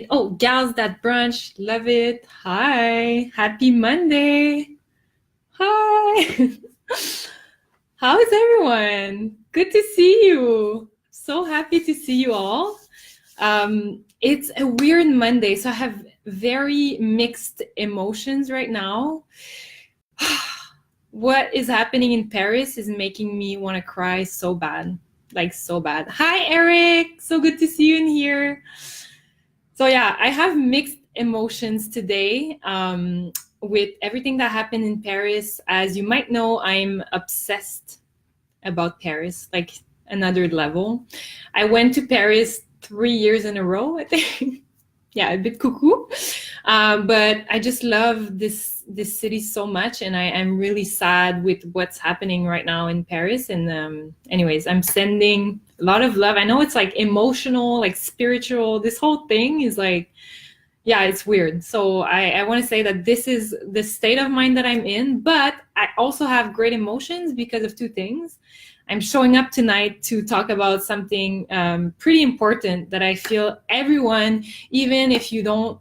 Oh, gals that brunch, love it. Hi, happy Monday. Hi. How is everyone? Good to see you. So happy to see you all. It's a weird Monday, so I have very mixed emotions right now. What is happening in Paris is making me want to cry so bad, like so bad. Hi, Eric. So good to see you in here. So yeah, I have mixed emotions today with everything that happened in Paris. As you might know, I'm obsessed about Paris, like another level. I went to Paris 3 years in a row, I think. Yeah, a bit cuckoo. But I just love this city so much, and I am really sad with what's happening right now in Paris. And anyways, I'm sending a lot of love. I know it's like emotional, like spiritual. This whole thing is like, yeah, it's weird. So I want to say that this is the state of mind that I'm in, but I also have great emotions because of two things. I'm showing up tonight to talk about something pretty important that I feel everyone, even if you don't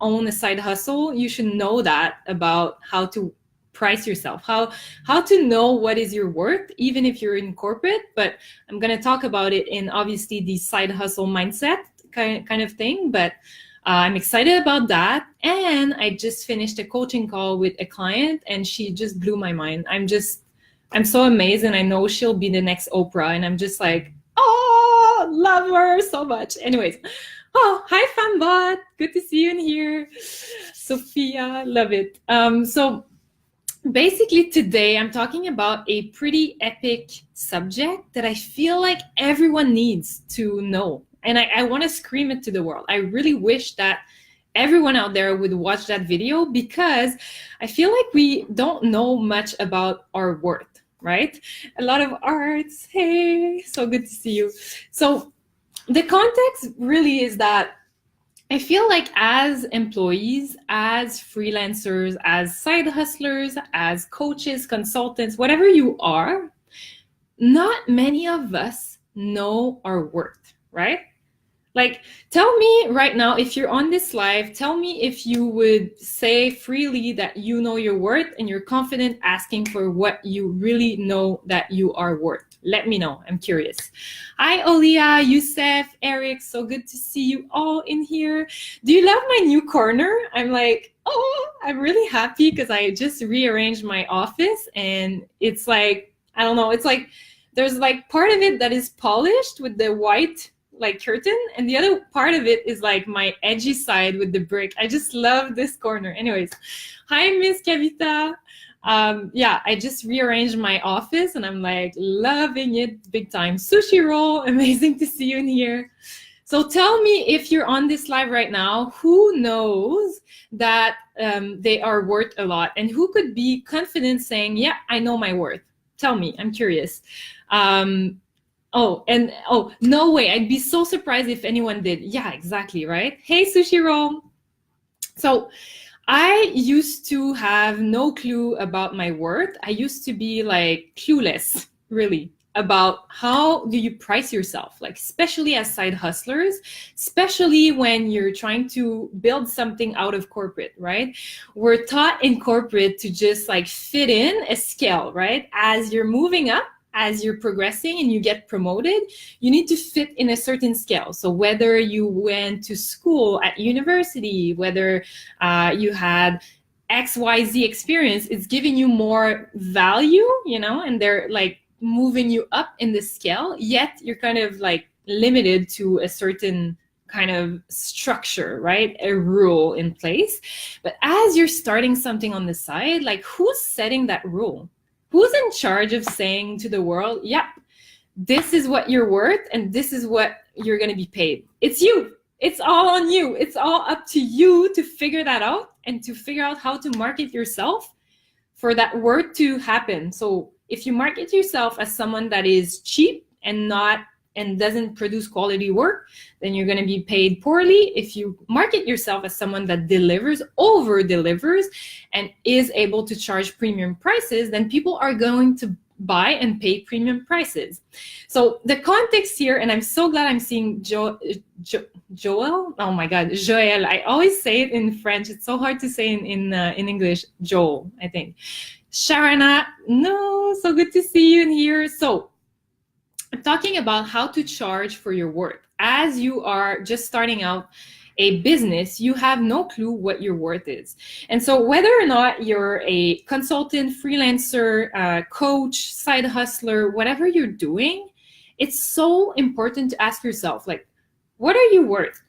own a side hustle, you should know that about how to price yourself, how to know what is your worth, even if you're in corporate. But I'm going to talk about it in obviously the side hustle mindset kind of thing. But I'm excited about that. And I just finished a coaching call with a client and she just blew my mind. I'm so amazed, and I know she'll be the next Oprah, and I'm just like, oh, love her so much. Anyways, oh, hi Fambot, good to see you in here. Sophia, love it. So basically today I'm talking about a pretty epic subject that I feel like everyone needs to know. And I want to scream it to the world. I really wish that everyone out there would watch that video, because I feel like we don't know much about our worth, right? A lot of arts. Hey, so good to see you. So the context really is that I feel like as employees, as freelancers, as side hustlers, as coaches, consultants, whatever you are, not many of us know our worth, right? Like, tell me right now, if you're on this live, tell me if you would say freely that you know your worth and you're confident asking for what you really know that you are worth. Let me know. I'm curious. Hi, Olia, Youssef, Eric. So good to see you all in here. Do you love my new corner? I'm like, oh, I'm really happy because I just rearranged my office, and it's like, I don't know, it's like there's like part of it that is polished with the white like curtain, and the other part of it is like my edgy side with the brick. I just love this corner. Anyways, hi Miss Kavita. Yeah, I just rearranged my office and I'm like loving it big time. Sushi roll, amazing to see you in here. So tell me, if you're on this live right now, who knows that they are worth a lot, and who could be confident saying, yeah, I know my worth? Tell me, I'm curious. Oh, no way. I'd be so surprised if anyone did. Yeah, exactly, right? Hey, Sushi Roll. So I used to have no clue about my worth. I used to be like clueless, really, about how do you price yourself, like especially as side hustlers, especially when you're trying to build something out of corporate, right? We're taught in corporate to just like fit in a scale, right? As you're moving up, as you're progressing and you get promoted, you need to fit in a certain scale. So whether you went to school at university, whether you had XYZ experience, it's giving you more value, you know, and they're like moving you up in the scale, yet you're kind of like limited to a certain kind of structure, right? A rule in place. But as you're starting something on the side, like who's setting that rule? Who's in charge of saying to the world, yep, this is what you're worth and this is what you're going to be paid? It's you. It's all on you. It's all up to you to figure that out and to figure out how to market yourself for that worth to happen. So if you market yourself as someone that is cheap and doesn't produce quality work, then you're going to be paid poorly. If you market yourself as someone that delivers, over delivers, and is able to charge premium prices, then people are going to buy and pay premium prices. So the context here, and I'm so glad I'm seeing Joel. Oh my God, Joel. I always say it in French. It's so hard to say in English. Joel, I think. Sharana, no, so good to see you in here. So I'm talking about how to charge for your work. As you are just starting out a business, you have no clue what your worth is. And so whether or not you're a consultant, freelancer, coach, side hustler, whatever you're doing, it's so important to ask yourself, like, what are you worth?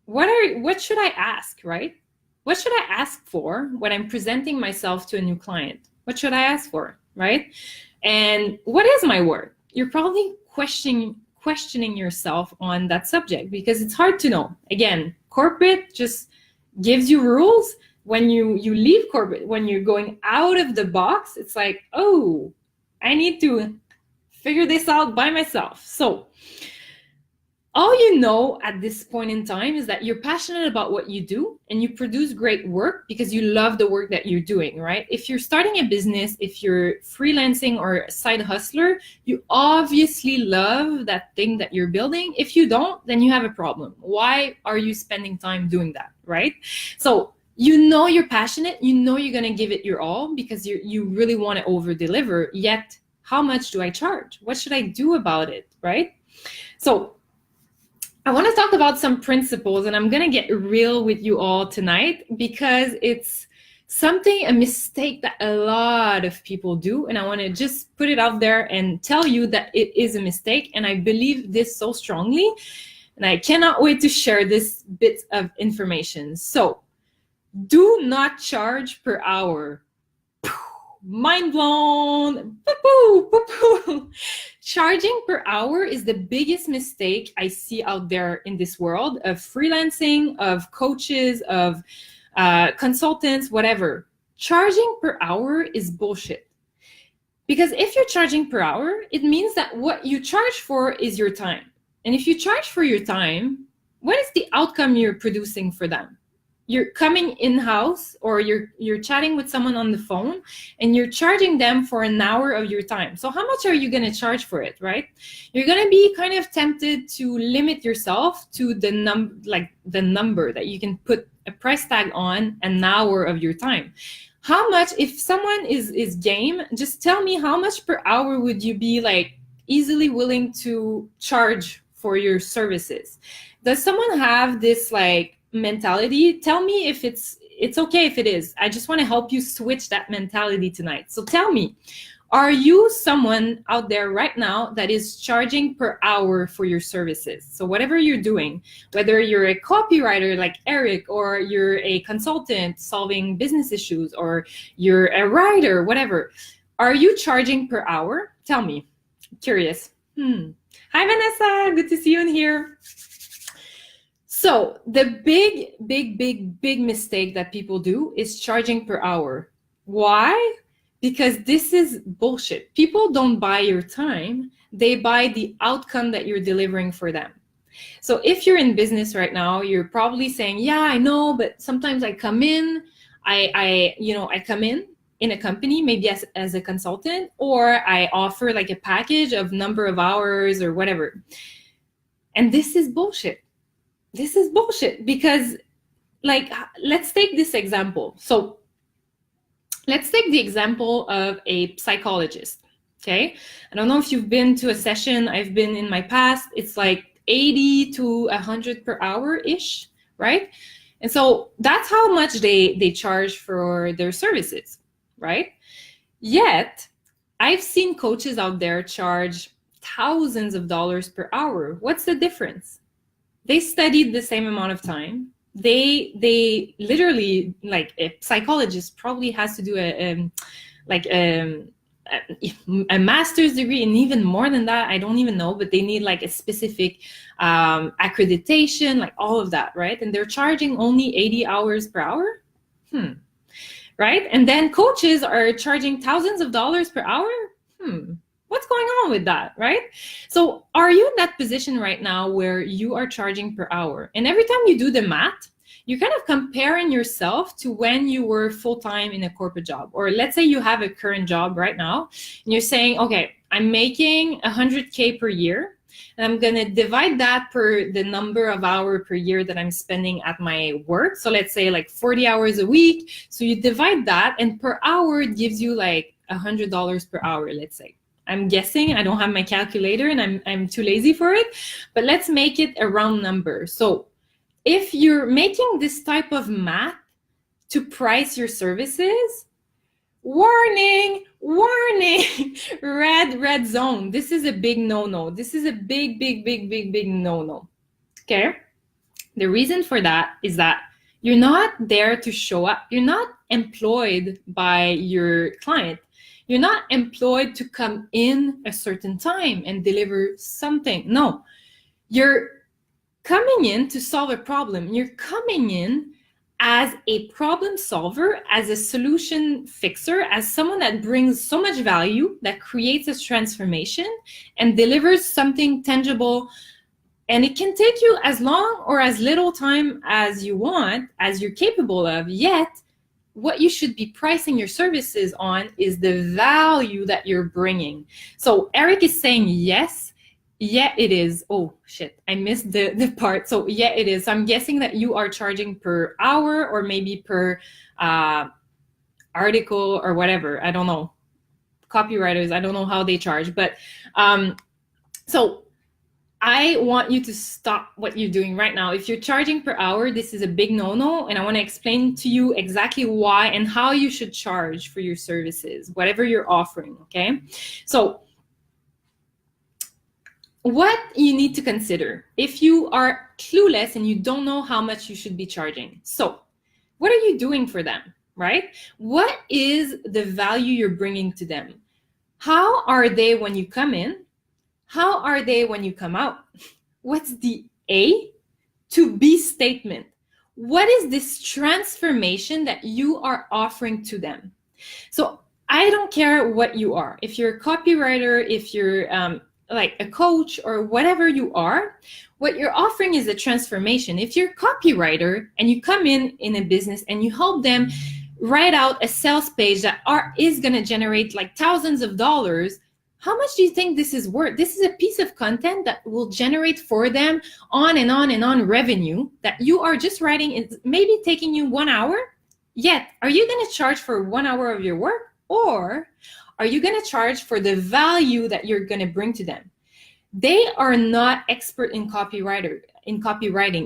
What should I ask, right? What should I ask for when I'm presenting myself to a new client? What should I ask for, right? And what is my worth? You're probably questioning yourself on that subject because it's hard to know. Again, corporate just gives you rules. When you leave corporate, when you're going out of the box, it's like, oh, I need to figure this out by myself. So all you know at this point in time is that you're passionate about what you do and you produce great work because you love the work that you're doing, right? If you're starting a business, if you're freelancing or a side hustler, you obviously love that thing that you're building. If you don't, then you have a problem. Why are you spending time doing that, right? So you know you're passionate, you know you're going to give it your all because you really want to over deliver, yet how much do I charge? What should I do about it, right? So I want to talk about some principles, and I'm going to get real with you all tonight because it's a mistake that a lot of people do. And I want to just put it out there and tell you that it is a mistake. And I believe this so strongly. And I cannot wait to share this bit of information. So do not charge per hour. Mind blown. Charging per hour is the biggest mistake I see out there in this world of freelancing, of coaches, of consultants, whatever. Charging per hour is bullshit. Because if you're charging per hour, it means that what you charge for is your time. And if you charge for your time, what is the outcome you're producing for them? You're coming in-house or you're chatting with someone on the phone and you're charging them for an hour of your time. So how much are you going to charge for it, right? You're going to be kind of tempted to limit yourself to the number that you can put a price tag on an hour of your time. How much, if someone is game, just tell me how much per hour would you be like easily willing to charge for your services? Does someone have this like mentality? Tell me if it's okay if it is. I just want to help you switch that mentality tonight. So tell me, are you someone out there right now that is charging per hour for your services? So whatever you're doing, whether you're a copywriter like Eric, or you're a consultant solving business issues, or you're a writer, whatever, are you charging per hour? Tell me. I'm curious. Hi, Vanessa. Good to see you in here. So the big mistake that people do is charging per hour. Why? Because this is bullshit. People don't buy your time. They buy the outcome that you're delivering for them. So if you're in business right now, you're probably saying, yeah, I know, but sometimes I come in, I come in a company, maybe as a consultant, or I offer like a package of number of hours or whatever. And this is bullshit. This is bullshit because, like, let's take this example. So let's take the example of a psychologist, okay? I don't know if you've been to a session. I've been in my past. It's like 80 to 100 per hour-ish, right? And so that's how much they charge for their services, right? Yet, I've seen coaches out there charge thousands of dollars per hour. What's the difference? They studied the same amount of time. They literally, like a psychologist probably has to do a master's degree, and even more than that, I don't even know, but they need like a specific accreditation, like all of that, right? And they're charging only 80 hours per hour, right? And then coaches are charging thousands of dollars per hour. What's going on with that, right? So are you in that position right now where you are charging per hour? And every time you do the math, you're kind of comparing yourself to when you were full-time in a corporate job. Or let's say you have a current job right now and you're saying, okay, I'm making 100K per year, and I'm going to divide that per the number of hours per year that I'm spending at my work. So let's say like 40 hours a week. So you divide that, and per hour it gives you like $100 per hour, let's say. I'm guessing, I don't have my calculator and I'm too lazy for it, but let's make it a round number. So if you're making this type of math to price your services, warning, red zone. This is a big no-no. This is a big no-no. Okay? The reason for that is that you're not there to show up. You're not employed by your client. You're not employed to come in a certain time and deliver something. No, you're coming in to solve a problem. You're coming in as a problem solver, as a solution fixer, as someone that brings so much value, that creates a transformation and delivers something tangible. And it can take you as long or as little time as you want, as you're capable of, yet what you should be pricing your services on is the value that you're bringing. So Eric is saying yes. Yeah, it is. Oh, shit. I missed the part. So yeah, it is. So I'm guessing that you are charging per hour or maybe per article or whatever. I don't know. Copywriters, I don't know how they charge. But so I want you to stop what you're doing right now. If you're charging per hour, this is a big no-no. And I want to explain to you exactly why and how you should charge for your services, whatever you're offering, okay? So what you need to consider if you are clueless and you don't know how much you should be charging. So what are you doing for them, right? What is the value you're bringing to them? How are they when you come in? How are they when you come out? What's the A to B statement? What is this transformation that you are offering to them? So I don't care what you are. If you're a copywriter, if you're like a coach or whatever you are, what you're offering is a transformation. If you're a copywriter and you come in a business and you help them write out a sales page that is going to generate like thousands of dollars, how much do you think this is worth? This is a piece of content that will generate for them on and on revenue that you are just writing. It's maybe taking you 1 hour. Yet, are you going to charge for 1 hour of your work, or are you going to charge for the value that you're going to bring to them? They are not expert in copywriting.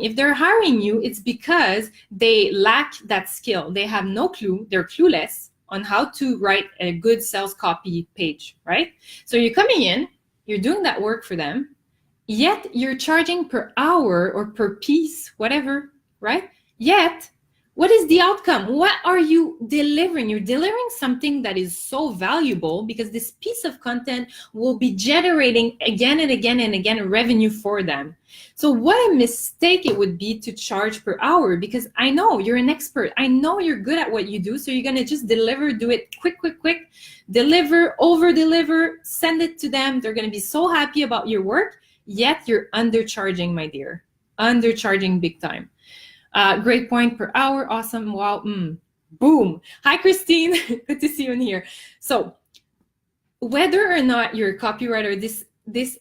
If they're hiring you, it's because they lack that skill. They have no clue. They're clueless on how to write a good sales copy page, right? So you're coming in, you're doing that work for them, yet you're charging per hour or per piece, whatever, right? Yet, what is the outcome? What are you delivering? You're delivering something that is so valuable because this piece of content will be generating again and again revenue for them. So what a mistake it would be to charge per hour, because I know you're an expert. I know you're good at what you do. So you're going to just deliver, do it quick, deliver, over-deliver, send it to them. They're going to be so happy about your work, yet you're undercharging, my dear. Undercharging big time. Great point, per hour. Awesome. Wow. Boom. Hi, Christine. Good to see you in here. So whether or not you're a copywriter, this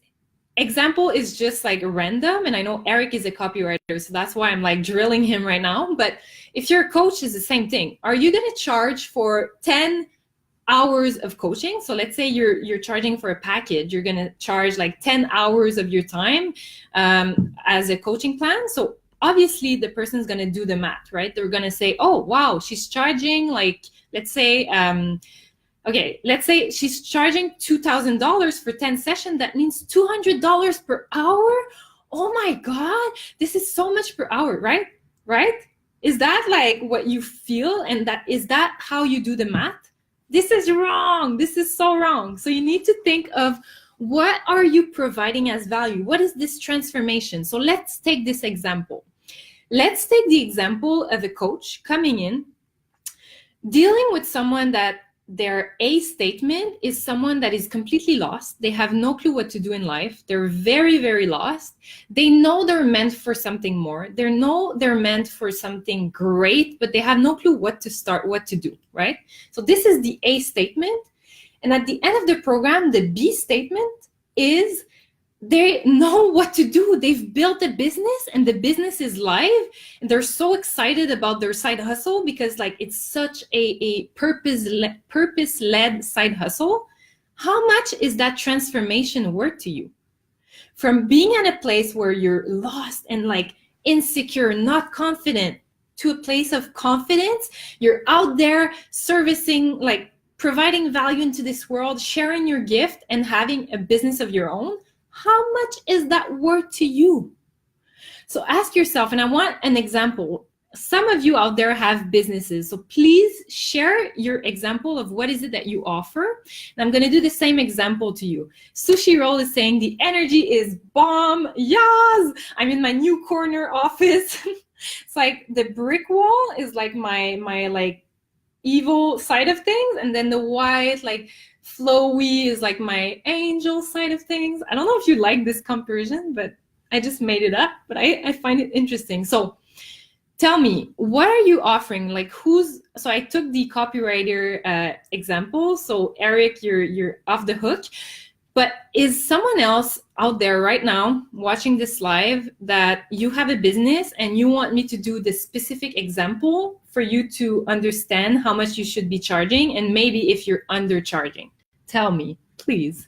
example is just like random. And I know Eric is a copywriter, so that's why I'm like drilling him right now. But if you're a coach, it's the same thing. Are you going to charge for 10 hours of coaching? So let's say you're charging for a package. You're going to charge like 10 hours of your time as a coaching plan. So obviously the person's going to do the math, right? They're going to say, oh, wow, she's charging like, let's say she's charging $2,000 for 10 sessions. That means $200 per hour. Oh my God, this is so much per hour, right? Is that like what you feel? And is that how you do the math? This is wrong. This is so wrong. So you need to think of, what are you providing as value? What is this transformation? So let's take this example. Let's take the example of a coach coming in, dealing with someone that their A statement is someone that is completely lost. They have no clue what to do in life. They're very, very lost. They know they're meant for something more. They know they're meant for something great, but they have no clue what to start, what to do, right? So this is the A statement. And at the end of the program, the B statement is they know what to do. They've built a business and the business is live and they're so excited about their side hustle because like it's such a purpose-led side hustle. How much is that transformation worth to you? From being at a place where you're lost and like insecure, not confident, to a place of confidence, you're out there servicing, like providing value into this world, sharing your gift and having a business of your own. How much is that worth to you? So ask yourself, and I want an example. Some of you out there have businesses, so please share your example of what is it that you offer. And I'm going to do the same example to you. Sushi Roll is saying the energy is bomb. Yes, I'm in my new corner office. It's like the brick wall is like my like evil side of things, and then the white like flowy is like my angel side of things. I don't know if you like this comparison, but I just made it up, but I find it interesting. So tell me, what are you offering? Like so I took the copywriter example. So Eric, you're off the hook, but is someone else out there right now watching this live that you have a business and you want me to do the specific example for you to understand how much you should be charging and maybe if you're undercharging? Tell me, please.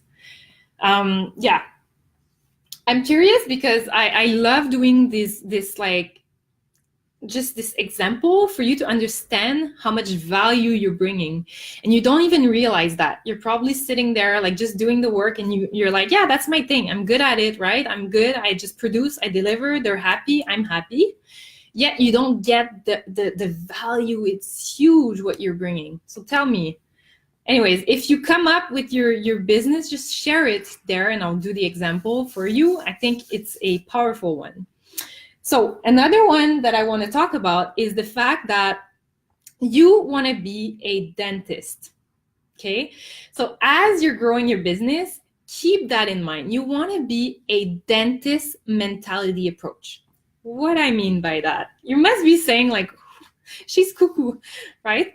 Yeah, I'm curious because I love doing this like just this example for you to understand how much value you're bringing, and you don't even realize that. You're probably sitting there like just doing the work and you're like, yeah, that's my thing, I'm good at it, right? I'm good, I just produce, I deliver, they're happy, I'm happy. Yet you don't get the value. It's huge what you're bringing. So tell me, anyways, if you come up with your business, just share it there and I'll do the example for you. I think it's a powerful one. So another one that I want to talk about is the fact that you want to be a dentist, okay? So as you're growing your business, keep that in mind. You want to be a dentist mentality approach. What I mean by that, you must be saying like, she's cuckoo, right?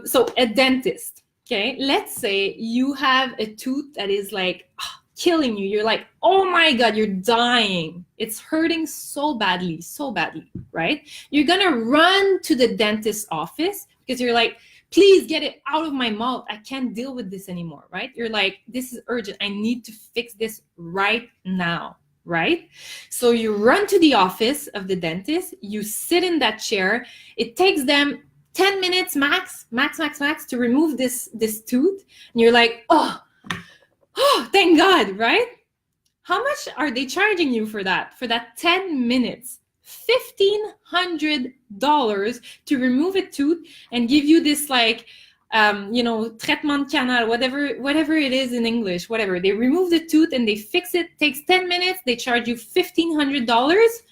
So a dentist, okay? Let's say you have a tooth that is like, killing you. You're like, oh my God, you're dying. It's hurting so badly, right? You're gonna run to the dentist's office because you're like, please get it out of my mouth. I can't deal with this anymore, right? You're like, this is urgent. I need to fix this right now, right? So you run to the office of the dentist, you sit in that chair. It takes them 10 minutes max to remove this tooth. And you're like, oh, thank God, right? How much are they charging you for that? For that 10 minutes, $1,500 to remove a tooth and give you this like, traitement de canal, whatever it is in English, whatever. They remove the tooth and they fix it. Takes 10 minutes. They charge you $1,500.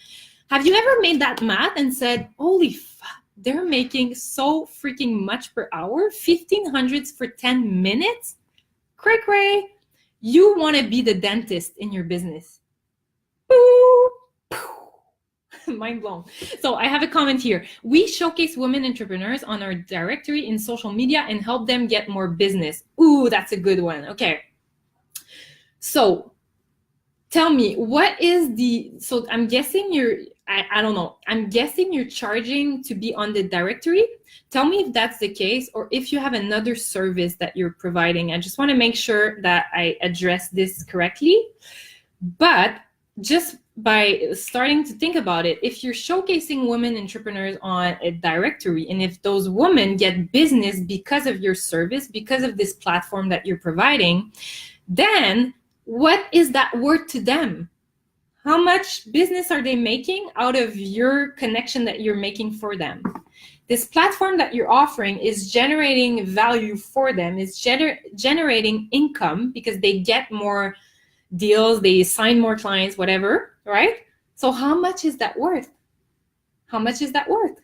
Have you ever made that math and said, holy fuck, they're making so freaking much per hour? $1,500 for 10 minutes? Cray. You want to be the dentist in your business. Boo! Mind blown. So I have a comment here. We showcase women entrepreneurs on our directory in social media and help them get more business. Ooh, that's a good one. Okay. So tell me, what is so I'm guessing I don't know. I'm guessing you're charging to be on the directory. Tell me if that's the case or if you have another service that you're providing. I just want to make sure that I address this correctly. But just by starting to think about it, if you're showcasing women entrepreneurs on a directory, and if those women get business because of your service, because of this platform that you're providing, then what is that worth to them? How much business are they making out of your connection that you're making for them? This platform that you're offering is generating value for them, is generating income because they get more deals, they sign more clients, whatever, right? So how much is that worth? How much is that worth?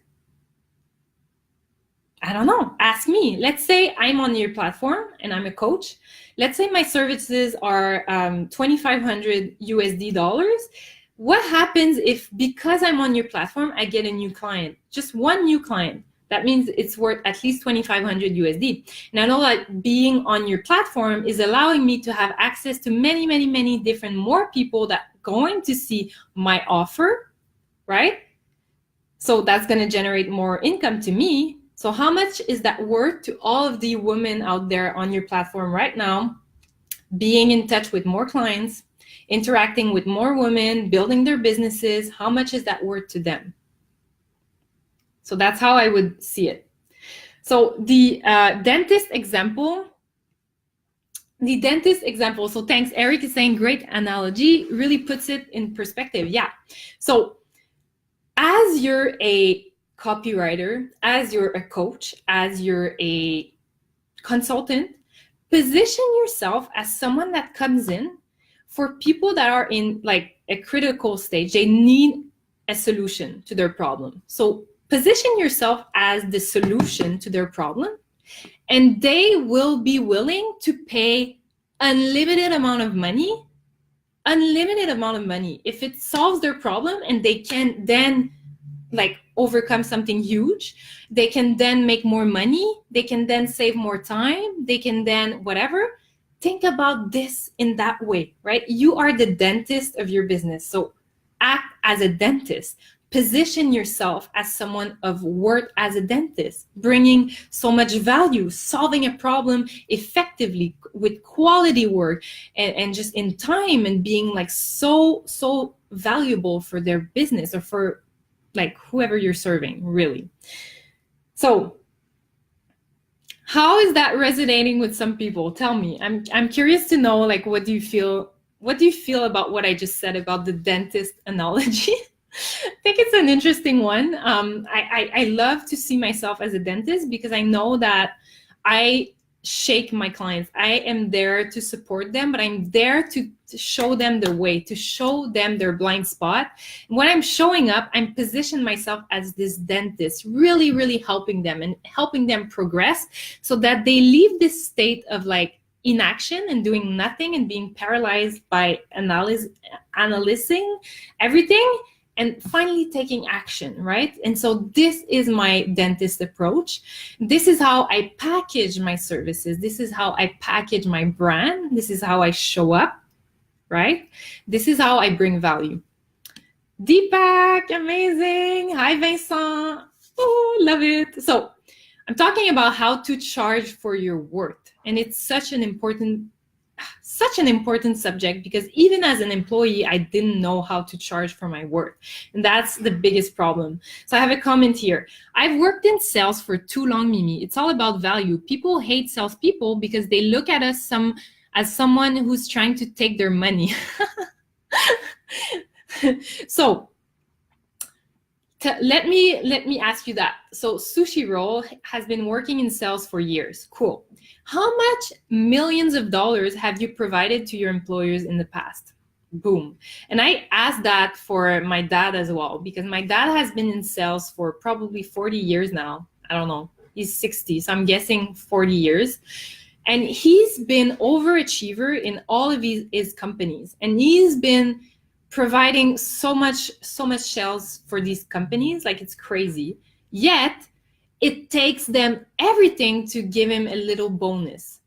I don't know, ask me. Let's say I'm on your platform and I'm a coach. Let's say my services are 2,500 USD dollars. What happens if, because I'm on your platform, I get a new client, just one new client? That means it's worth at least 2,500 USD. And I know that being on your platform is allowing me to have access to many, many, many different more people that are going to see my offer, right? So that's going to generate more income to me. So how much is that worth to all of the women out there on your platform right now, being in touch with more clients, interacting with more women, building their businesses? How much is that worth to them? So that's how I would see it. So the dentist example, so thanks, Eric is saying great analogy, really puts it in perspective. Yeah. So as you're a copywriter, as you're a coach, as you're a consultant, position yourself as someone that comes in for people that are in like a critical stage. They need a solution to their problem. So position yourself as the solution to their problem, and they will be willing to pay unlimited amount of money if it solves their problem, and they can then like overcome something huge. They can then make more money. They can then save more time. They can then whatever. Think about this in that way, right? You are the dentist of your business. So act as a dentist. Position yourself as someone of worth as a dentist, bringing so much value, solving a problem effectively with quality work and just in time, and being like so valuable for their business or for like whoever you're serving, really. So how is that resonating with some people? Tell me. I'm curious to know, like, what do you feel about what I just said about the dentist analogy? I think it's an interesting one. I love to see myself as a dentist because I know that I shake my clients. I am there to support them, but I'm there to show them the way, to show them their blind spot. When I'm showing up, I'm positioning myself as this dentist, really, really helping them and helping them progress so that they leave this state of like inaction and doing nothing and being paralyzed by analyzing everything, and finally taking action, right? And so this is my dentist approach. This is how I package my services. This is how I package my brand. This is how I show up, right? This is how I bring value. Deepak, amazing. Hi, Vincent. Oh, love it. So I'm talking about how to charge for your worth. And it's such an important subject because even as an employee, I didn't know how to charge for my work. And that's the biggest problem. So I have a comment here. I've worked in sales for too long, Mimi. It's all about value. People hate salespeople because they look at us as someone who's trying to take their money. So let me ask you that. So Sushi Roll has been working in sales for years. Cool. How much millions of dollars have you provided to your employers in the past? Boom. And I asked that for my dad as well, because my dad has been in sales for probably 40 years now. I don't know. He's 60, so I'm guessing 40 years. And he's been overachiever in all of his companies. And he's been providing so much sales for these companies, like it's crazy. Yet it takes them everything to give him a little bonus.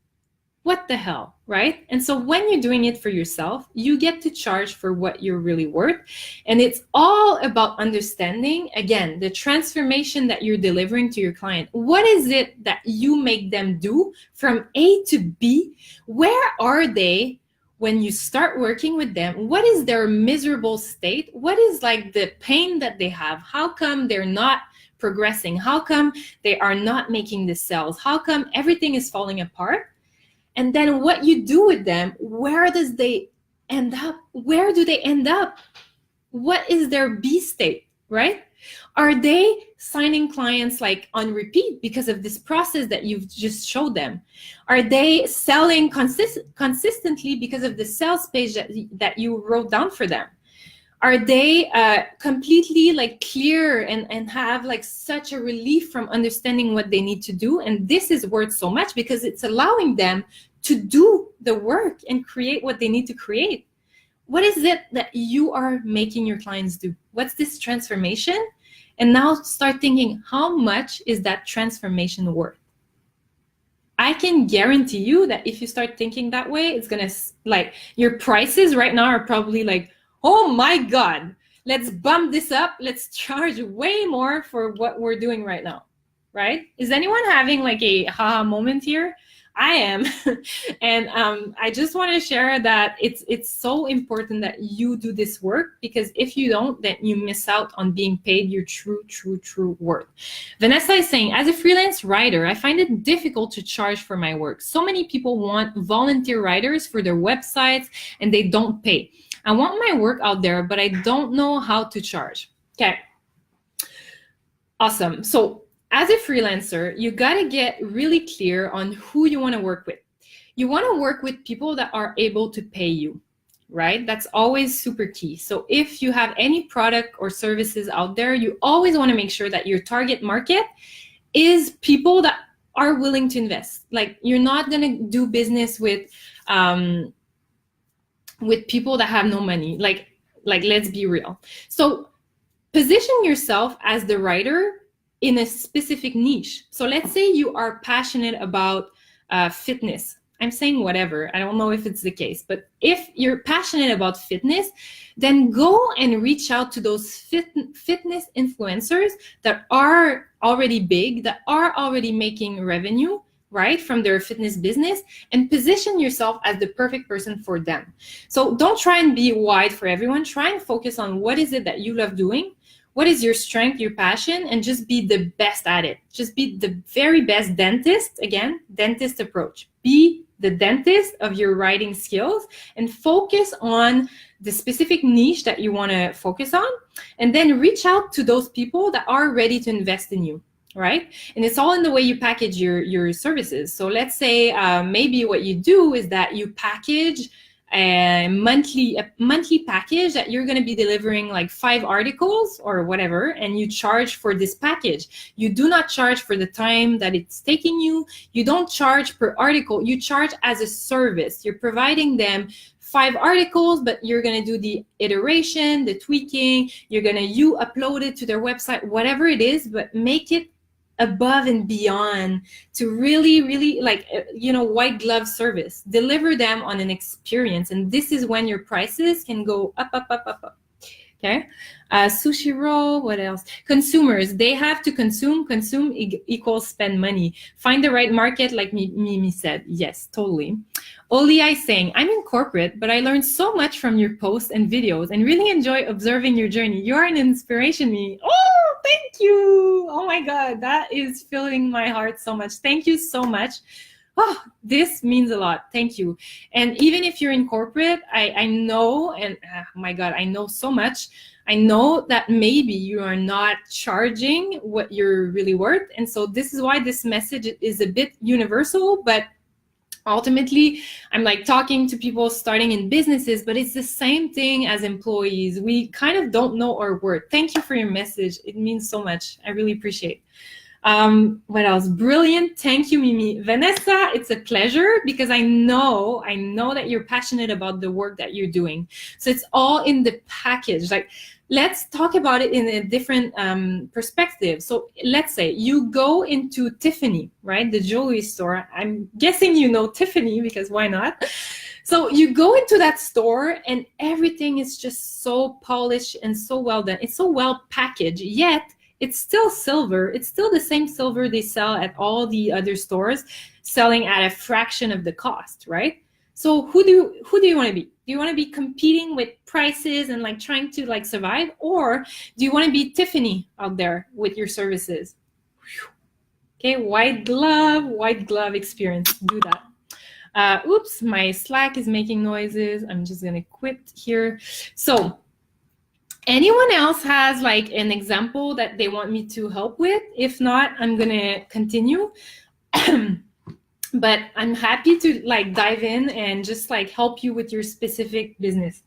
What the hell, right? And so when you're doing it for yourself, you get to charge for what you're really worth. And it's all about understanding, again, the transformation that you're delivering to your client. What is it that you make them do from A to B? Where are they when you start working with them? What is their miserable state? What is like the pain that they have? How come they're not progressing? How come they are not making the sales? How come everything is falling apart? And then what you do with them, where do they end up? Where do they end up? What is their B state, right? Are they signing clients like on repeat because of this process that you've just showed them? Are they selling consistently because of the sales page that you wrote down for them? Are they completely like clear and have like such a relief from understanding what they need to do? And this is worth so much because it's allowing them to do the work and create what they need to create. What is it that you are making your clients do? What's this transformation? And now start thinking, how much is that transformation worth? I can guarantee you that if you start thinking that way, it's gonna, like, your prices right now are probably like, oh my God, let's bump this up. Let's charge way more for what we're doing right now, right? Is anyone having like a haha moment here? I am. And I just want to share that it's so important that you do this work, because if you don't, then you miss out on being paid your true worth. Vanessa is saying, as a freelance writer, I find it difficult to charge for my work. So many people want volunteer writers for their websites and they don't pay. I want my work out there, but I don't know how to charge. Okay. Awesome. So as a freelancer, you got to get really clear on who you want to work with. You want to work with people that are able to pay you, right? That's always super key. So if you have any product or services out there, you always want to make sure that your target market is people that are willing to invest. Like, you're not going to do business with people that have no money. Like let's be real. So position yourself as the writer in a specific niche. So let's say you are passionate about fitness. I'm saying whatever. I don't know if it's the case, but if you're passionate about fitness, then go and reach out to those fitness influencers that are already big, that are already making revenue, right, from their fitness business, and position yourself as the perfect person for them. So don't try and be wide for everyone. Try and focus on what is it that you love doing. What is your strength, your passion, and just be the best at it. Just be the very best dentist. Again, dentist approach. Be the dentist of your writing skills and focus on the specific niche that you want to focus on, and then reach out to those people that are ready to invest in you, right? And it's all in the way you package your services. So let's say maybe what you do is that you package a monthly package that you're going to be delivering like 5 articles or whatever, and you charge for this package. You do not charge for the time that it's taking you. You don't charge per article. You charge as a service. You're providing them 5 articles, but you're going to do the iteration, the tweaking. You're going to upload it to their website, whatever it is, but make it above and beyond to really like, white glove service. Deliver them on an experience, and this is when your prices can go up. Okay. Sushi roll. What else? Consumers, they have to consume equals spend money. Find the right market, like Mimi said. Yes, totally. Oli is saying, I'm in corporate, but I learned so much from your posts and videos and really enjoy observing your journey. You are an inspiration to me. Oh, thank you. Oh my God, that is filling my heart so much. Thank you so much. Oh, this means a lot. Thank you. And even if you're in corporate, I know, and oh my God, I know so much. I know that maybe you are not charging what you're really worth. And so this is why this message is a bit universal, but ultimately, I'm like talking to people starting in businesses, but it's the same thing as employees. We kind of don't know our worth. Thank you for your message. It means so much. I really appreciate it. What else? Brilliant. Thank you, Mimi. Vanessa, it's a pleasure, because I know that you're passionate about the work that you're doing. So it's all in the package. Like, let's talk about it in a different perspective. So let's say you go into Tiffany, right? The jewelry store. I'm guessing you know Tiffany, because why not? So you go into that store and everything is just so polished and so well done. It's so well packaged, yet it's still silver. It's still the same silver they sell at all the other stores, selling at a fraction of the cost, right? So who do you want to be? Do you want to be competing with prices and like trying to like survive? Or do you want to be Tiffany out there with your services? Okay, white glove experience. Do that. Oops, my Slack is making noises. I'm just going to quit here. So anyone else has like an example that they want me to help with? If not, I'm going to continue. But I'm happy to like dive in and just like help you with your specific business.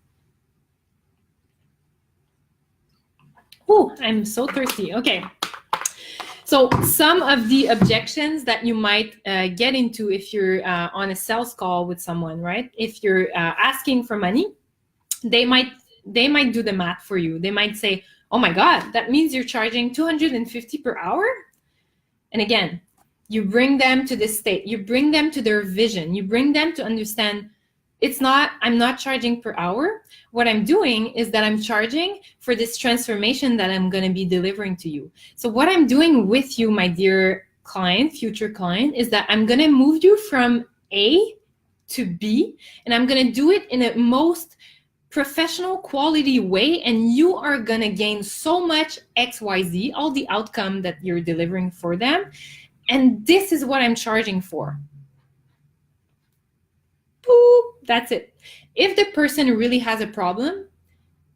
Oh, I'm so thirsty. Okay. So some of the objections that you might get into if you're on a sales call with someone, right? If you're asking for money, they might do the math for you. They might say, oh my God, that means you're charging 250 per hour. And again, you bring them to this state, you bring them to their vision, you bring them to understand I'm not charging per hour. What I'm doing is that I'm charging for this transformation that I'm going to be delivering to you. So what I'm doing with you, my dear client, future client, is that I'm going to move you from A to B, and I'm going to do it in a most professional quality way, and you are going to gain so much XYZ, all the outcome that you're delivering for them. And this is what I'm charging for. Boop, that's it. If the person really has a problem,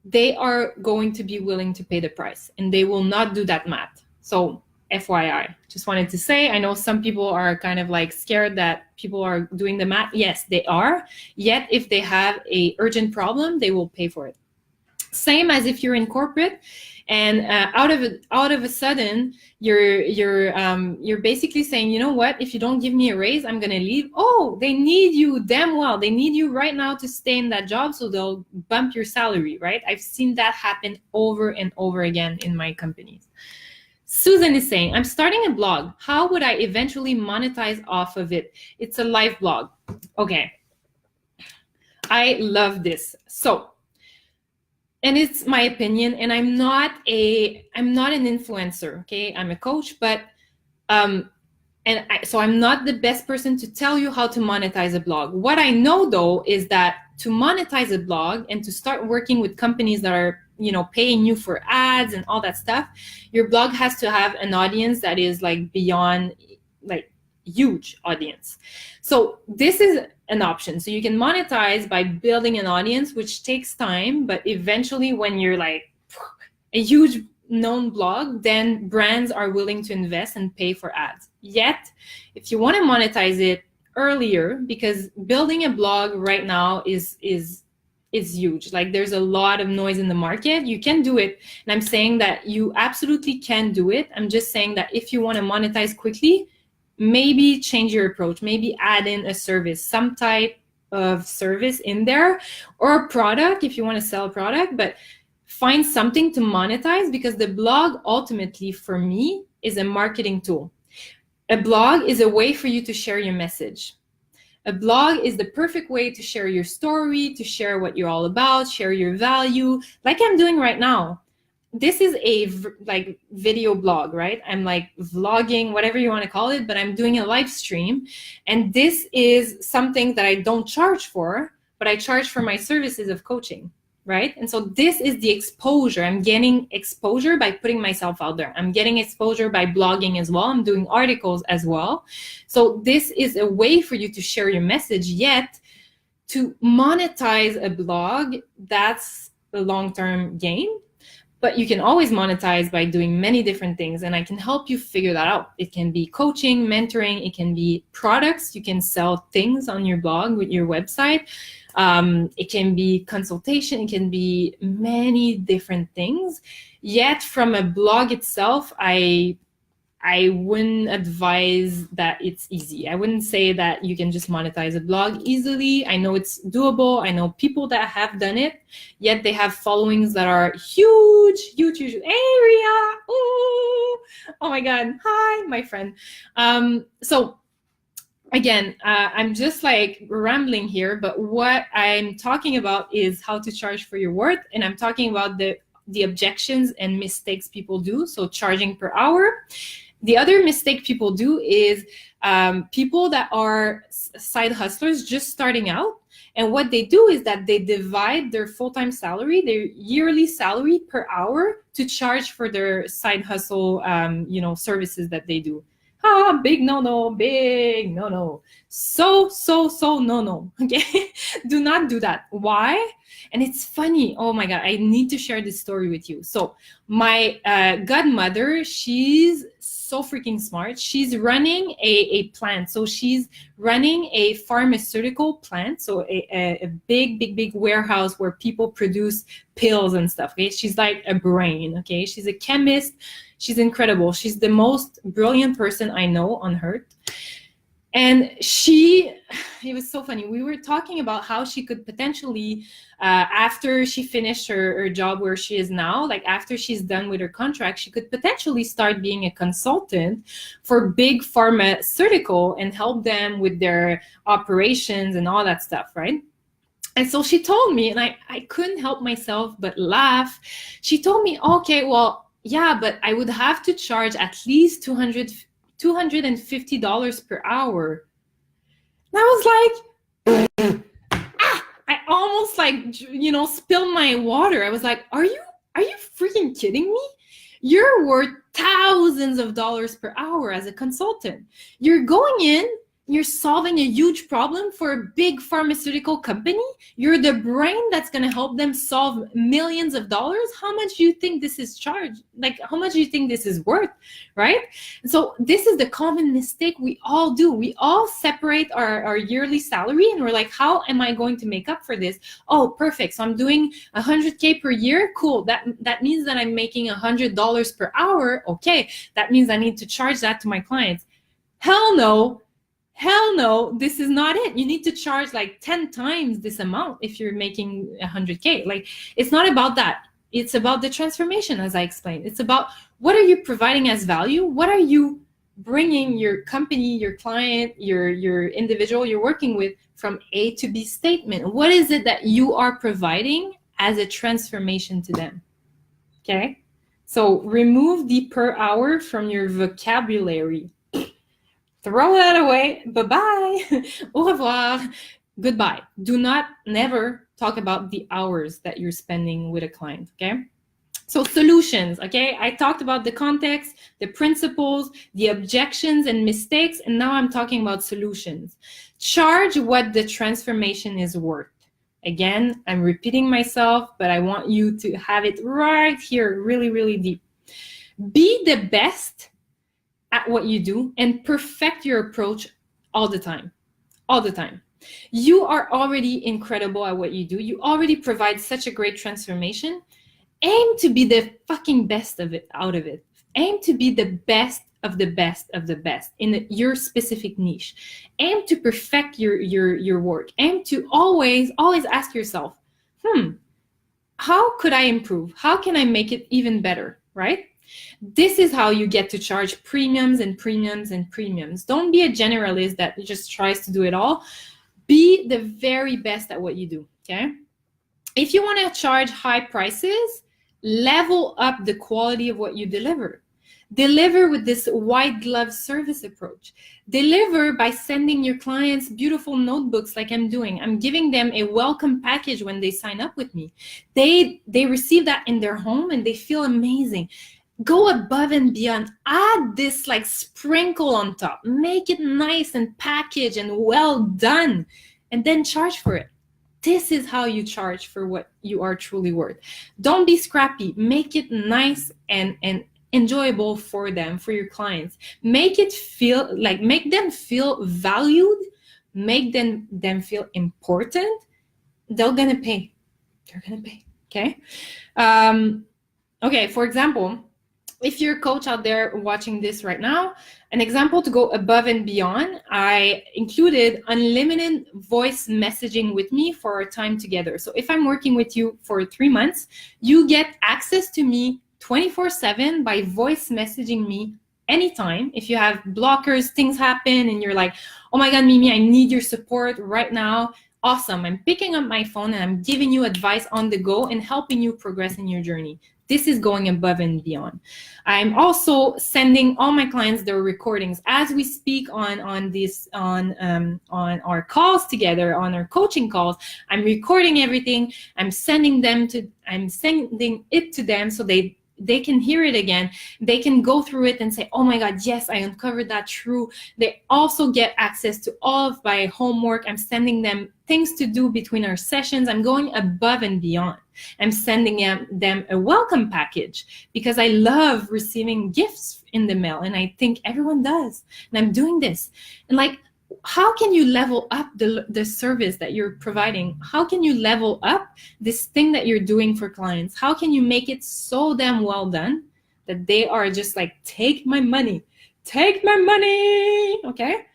they are going to be willing to pay the price, and they will not do that math. So FYI, just wanted to say, I know some people are kind of like scared that people are doing the math. Yes, they are. Yet if they have a urgent problem, they will pay for it. Same as if you're in corporate and out of a sudden you're basically saying, you know what, if you don't give me a raise, I'm gonna leave. Oh, they need you damn well. They need you right now to stay in that job, so they'll bump your salary, right? I've seen that happen over and over again in my companies. Susan is saying, I'm starting a blog. How would I eventually monetize off of it? It's a live blog. Okay. I love this. So, and it's my opinion, and I'm not an influencer, okay? I'm a coach, but so I'm not the best person to tell you how to monetize a blog. What I know though is that to monetize a blog and to start working with companies that are, you know, paying you for ads and all that stuff, your blog has to have an audience that is like beyond, like, huge audience. So this is an option. So you can monetize by building an audience, which takes time, but eventually when you're like a huge known blog, then brands are willing to invest and pay for ads. Yet, if you want to monetize it earlier, because building a blog right now is huge. Like, there's a lot of noise in the market. You can do it. And I'm saying that you absolutely can do it. I'm just saying that if you want to monetize quickly, maybe change your approach, maybe add in a service, some type of service in there, or a product if you want to sell a product, but find something to monetize, because the blog ultimately for me is a marketing tool. A blog is a way for you to share your message. A blog is the perfect way to share your story, to share what you're all about, share your value, like I'm doing right now. This is a like video blog, right? I'm like vlogging, whatever you want to call it, but I'm doing a live stream. And this is something that I don't charge for, but I charge for my services of coaching, right? And so this is the exposure. I'm getting exposure by putting myself out there. I'm getting exposure by blogging as well. I'm doing articles as well. So this is a way for you to share your message. Yet to monetize a blog, that's a long-term gain. But you can always monetize by doing many different things, and I can help you figure that out. It can be coaching, mentoring, it can be products. You can sell things on your blog with your website. It can be consultation, it can be many different things. Yet from a blog itself, I wouldn't advise that it's easy. I wouldn't say that you can just monetize a blog easily. I know it's doable. I know people that have done it, yet they have followings that are huge, huge, huge. Hey, Ria. Ooh. Oh my God. Hi, my friend. So again, I'm just like rambling here, but what I'm talking about is how to charge for your worth. And I'm talking about the objections and mistakes people do. So charging per hour. The other mistake people do is people that are side hustlers just starting out. And what they do is that they divide their full-time salary, their yearly salary per hour, to charge for their side hustle, services that they do. Big no, big no. So no. Okay. Do not do that. Why? And it's funny. Oh my God, I need to share this story with you. So my godmother, she's so freaking smart. She's running a plant. So she's running a pharmaceutical plant. So a big warehouse where people produce pills and stuff. Okay. She's like a brain. Okay. She's a chemist. She's incredible. She's the most brilliant person I know on earth. And it was so funny. We were talking about how she could potentially, after she finished her job where she is now, like after she's done with her contract, she could potentially start being a consultant for big pharmaceutical and help them with their operations and all that stuff, right? And so she told me, and I couldn't help myself but laugh. She told me, okay, well, yeah, but I would have to charge at least $250 per hour. And I was like, I almost like, spilled my water. I was like, are you freaking kidding me? You're worth thousands of dollars per hour as a consultant. You're going in, you're solving a huge problem for a big pharmaceutical company. You're the brain that's going to help them solve millions of dollars. How much do you think this is charged? Like, how much do you think this is worth, right? And so this is the common mistake we all do. We all separate our yearly salary and we're like, how am I going to make up for this? Oh, perfect. So I'm doing 100K per year. Cool. That means that I'm making $100 per hour. Okay. That means I need to charge that to my clients. Hell no. Hell no, this is not it. You need to charge like 10 times this amount if you're making 100K. Like, it's not about that. It's about the transformation, as I explained. It's about what are you providing as value? What are you bringing your company, your client, your individual you're working with from A to B statement? What is it that you are providing as a transformation to them? Okay? So remove the per hour from your vocabulary. Throw that away. Bye-bye. Au revoir. Goodbye. Do not never talk about the hours that you're spending with a client, okay? So solutions, okay? I talked about the context, the principles, the objections and mistakes, and now I'm talking about solutions. Charge what the transformation is worth. Again, I'm repeating myself, but I want you to have it right here, really, really deep. Be the best at what you do and perfect your approach all the time. You are already incredible at what you do. You already provide such a great transformation. Aim to be the fucking best of it, out of it. Aim to be the best of the best of the best in your specific niche. Aim to perfect your work. Aim to always ask yourself, how could I improve? How can I make it even better, right? This is how you get to charge premiums and premiums and premiums. Don't be a generalist that just tries to do it all. Be the very best at what you do, okay? If you want to charge high prices, level up the quality of what you deliver. Deliver with this white glove service approach. Deliver by sending your clients beautiful notebooks like I'm doing. I'm giving them a welcome package when they sign up with me. They receive that in their home and they feel amazing. Go above and beyond. Add this like sprinkle on top. Make it nice and packaged and well done. And then charge for it. This is how you charge for what you are truly worth. Don't be scrappy. Make it nice and enjoyable for them, for your clients. Make them feel valued. Make them feel important. They're gonna pay. Okay. Okay. For example, if you're a coach out there watching this right now, an example to go above and beyond, I included unlimited voice messaging with me for our time together. So if I'm working with you for 3 months, you get access to me 24/7 by voice messaging me anytime. If you have blockers, things happen, and you're like, oh my God, Mimi, I need your support right now. Awesome. I'm picking up my phone and I'm giving you advice on the go and helping you progress in your journey. This is going above and beyond. I'm also sending all my clients their recordings as we speak on our calls together, on our coaching calls. I'm recording everything. I'm sending it to them so they they can hear it again. They can go through it and say, oh my God, yes, I uncovered that true. They also get access to all of my homework. I'm sending them things to do between our sessions. I'm going above and beyond. I'm sending them a welcome package because I love receiving gifts in the mail. And I think everyone does. And I'm doing this. And like, how can you level up the service that you're providing? How can you level up this thing that you're doing for clients? How can you make it so damn well done that they are just like, take my money, okay?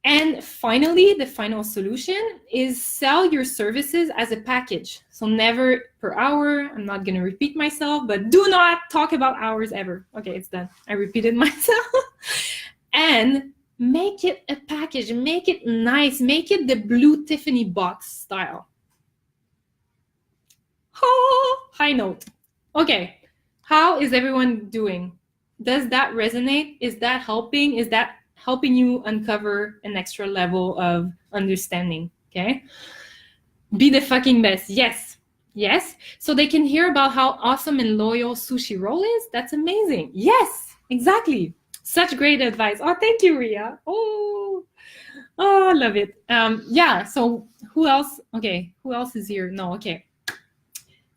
And finally, the final solution is sell your services as a package. So never per hour. I'm not going to repeat myself, but do not talk about hours ever. Okay, it's done. I repeated myself. And make it a package, make it nice, make it the blue Tiffany box style. Oh, high note. Okay, how is everyone doing? Does that resonate? Is that helping? Is that helping you uncover an extra level of understanding? Okay, be the fucking best. Yes, yes. So they can hear about how awesome and loyal Sushi Roll is. That's amazing. Yes, exactly. Such great advice. Oh, thank you, Ria. Oh, I love it. Yeah, so who else? Okay, who else is here? No, okay.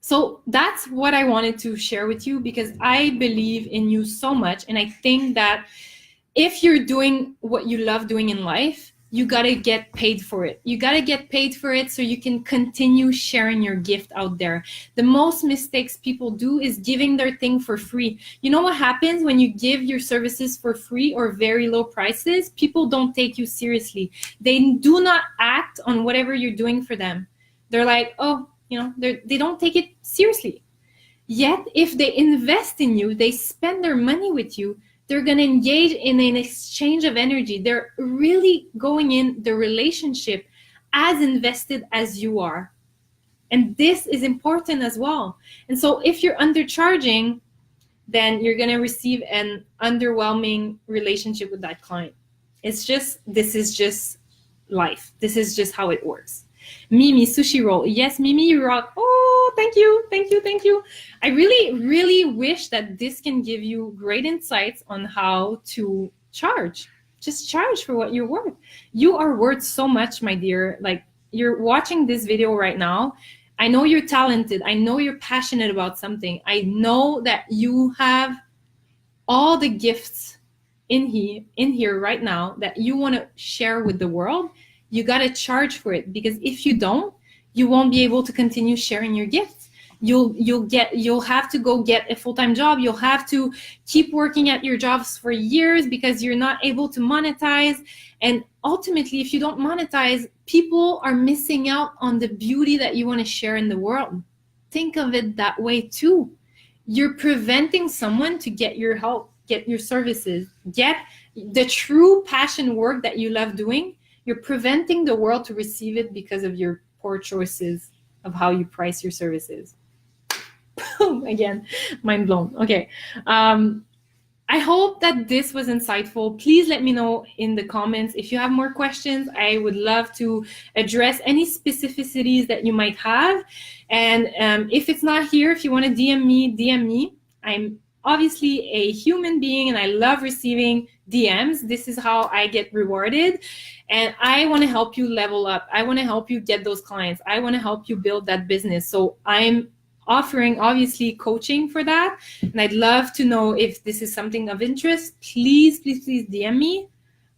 So that's what I wanted to share with you because I believe in you so much. And I think that if you're doing what you love doing in life, you got to get paid for it. You got to get paid for it so you can continue sharing your gift out there. The most mistakes people do is giving their thing for free. You know what happens when you give your services for free or very low prices? People don't take you seriously. They do not act on whatever you're doing for them. They're like, oh, you know, they don't take it seriously. Yet, if they invest in you, they spend their money with you, they're going to engage in an exchange of energy. They're really going in the relationship as invested as you are. And this is important as well. And so if you're undercharging, then you're going to receive an underwhelming relationship with that client. This is just life. This is just how it works. Mimi, Sushi Roll. Yes, Mimi, you rock. Oh, thank you, thank you, thank you. I really, really wish that this can give you great insights on how to charge. Just charge for what you're worth. You are worth so much, my dear. Like, you're watching this video right now. I know you're talented. I know you're passionate about something. I know that you have all the gifts in here right now that you want to share with the world. You got to charge for it, because if you don't, you won't be able to continue sharing your gifts. You'll have to go get a full-time job. You'll have to keep working at your jobs for years because you're not able to monetize. And ultimately, if you don't monetize, people are missing out on the beauty that you want to share in the world. Think of it that way too. You're preventing someone to get your help, get your services, get the true passion work that you love doing. You're preventing the world to receive it because of your poor choices of how you price your services. Again, mind blown. Okay. I hope that this was insightful. Please let me know in the comments if you have more questions. I would love to address any specificities that you might have. And if it's not here, if you want to DM me. I'm obviously a human being and I love receiving DMs. This is how I get rewarded. And I want to help you level up. I want to help you get those clients. I want to help you build that business. So I'm offering obviously coaching for that. And I'd love to know if this is something of interest. Please DM me.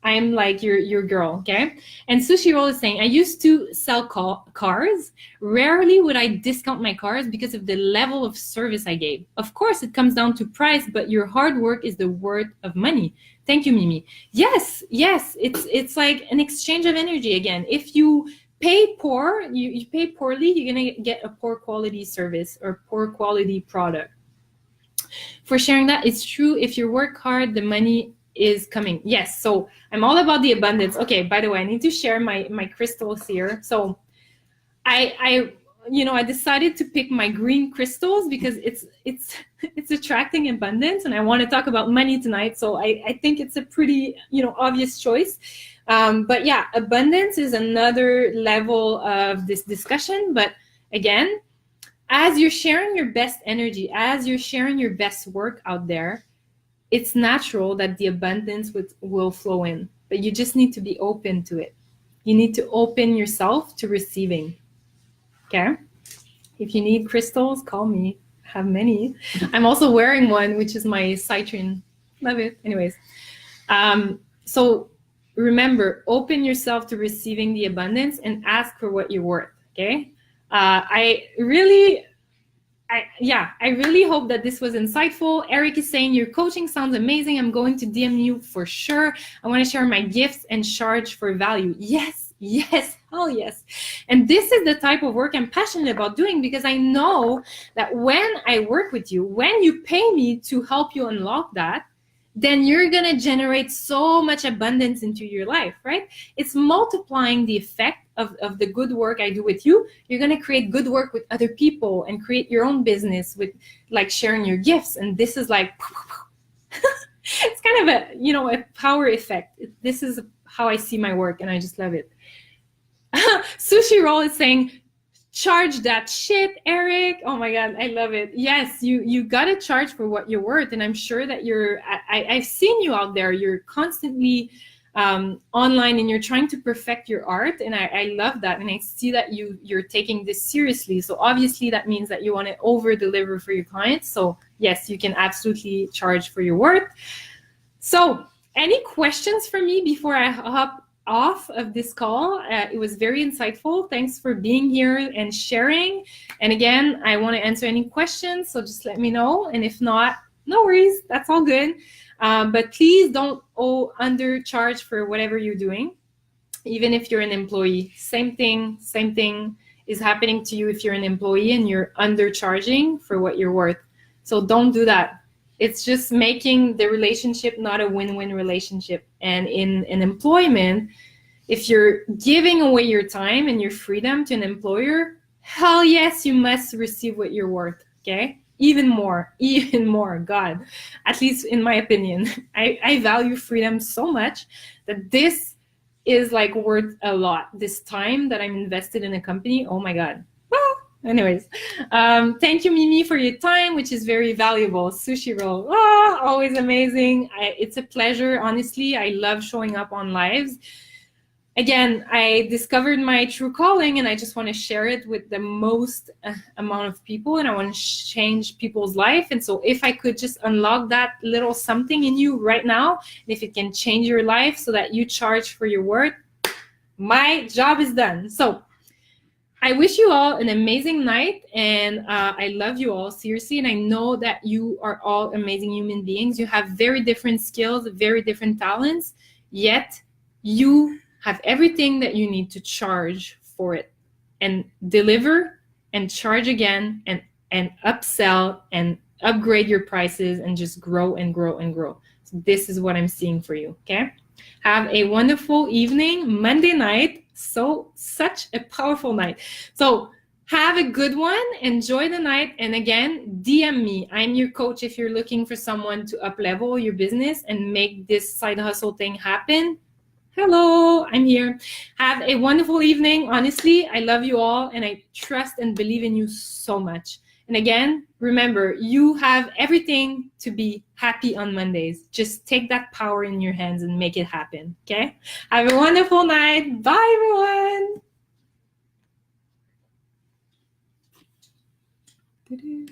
I'm like your girl, okay? And Sushi Roll is saying, I used to sell cars. Rarely would I discount my cars because of the level of service I gave. Of course, it comes down to price, but your hard work is the worth of money. Thank you, Mimi. Yes, it's like an exchange of energy again. If you pay poor, you pay poorly, you're gonna get a poor quality service or poor quality product. For sharing that, it's true. If you work hard, the money is coming. Yes, so I'm all about the abundance. Okay, by the way, I need to share my crystals here. So I decided to pick my green crystals because it's attracting abundance, and I want to talk about money tonight. So I think it's a pretty obvious choice. But yeah, abundance is another level of this discussion. But again, as you're sharing your best energy, as you're sharing your best work out there, it's natural that the abundance will flow in, but you just need to be open to it. You need to open yourself to receiving. Okay? If you need crystals, call me. I have many. I'm also wearing one, which is my citrine. Love it. Anyways. So remember, open yourself to receiving the abundance and ask for what you're worth. Okay? I really hope that this was insightful. Eric is saying your coaching sounds amazing. I'm going to DM you for sure. I want to share my gifts and charge for value. Yes, hell yes. And this is the type of work I'm passionate about doing, because I know that when I work with you, when you pay me to help you unlock that, then you're going to generate so much abundance into your life, right? It's multiplying the effect of the good work I do with you. You're going to create good work with other people and create your own business with like sharing your gifts. And this is like, it's kind of a power effect. This is how I see my work, and I just love it. Sushi Roll is saying, charge that shit, Eric. Oh my God, I love it. Yes, you gotta charge for what you're worth. And I'm sure that I've seen you out there. You're constantly online and you're trying to perfect your art. And I love that. And I see that you're taking this seriously. So obviously that means that you want to over deliver for your clients. So yes, you can absolutely charge for your worth. So any questions for me before I hop off of this call? It was very insightful. Thanks for being here and sharing. And again, I want to answer any questions, so just let me know. And if not, no worries, that's all good. But please don't undercharge for whatever you're doing, even if you're an employee. Same thing is happening to you if you're an employee and you're undercharging for what you're worth. So don't do that. It's just making the relationship not a win-win relationship. And in employment, if you're giving away your time and your freedom to an employer, hell yes, you must receive what you're worth, okay? Even more, God, at least in my opinion. I value freedom so much that this is like worth a lot. This time that I'm invested in a company, oh my God. Well, anyways, thank you, Mimi, for your time, which is very valuable. Sushi Roll, always amazing. It's a pleasure, honestly. I love showing up on lives. Again, I discovered my true calling, and I just want to share it with the most amount of people, and I want to change people's life. And so if I could just unlock that little something in you right now, and if it can change your life so that you charge for your worth, my job is done. So I wish you all an amazing night, and I love you all, seriously. And I know that you are all amazing human beings. You have very different skills, very different talents, yet you have everything that you need to charge for it and deliver and charge again and upsell and upgrade your prices and just grow and grow and grow. So this is what I'm seeing for you, okay? Have a wonderful evening, Monday night. Such a powerful night. So have a good one. Enjoy the night. And again, DM me. I'm your coach if you're looking for someone to up-level your business and make this side hustle thing happen. Hello, I'm here. Have a wonderful evening. Honestly, I love you all, and I trust and believe in you so much. And again, remember, you have everything to be happy on Mondays. Just take that power in your hands and make it happen, okay? Have a wonderful night. Bye, everyone.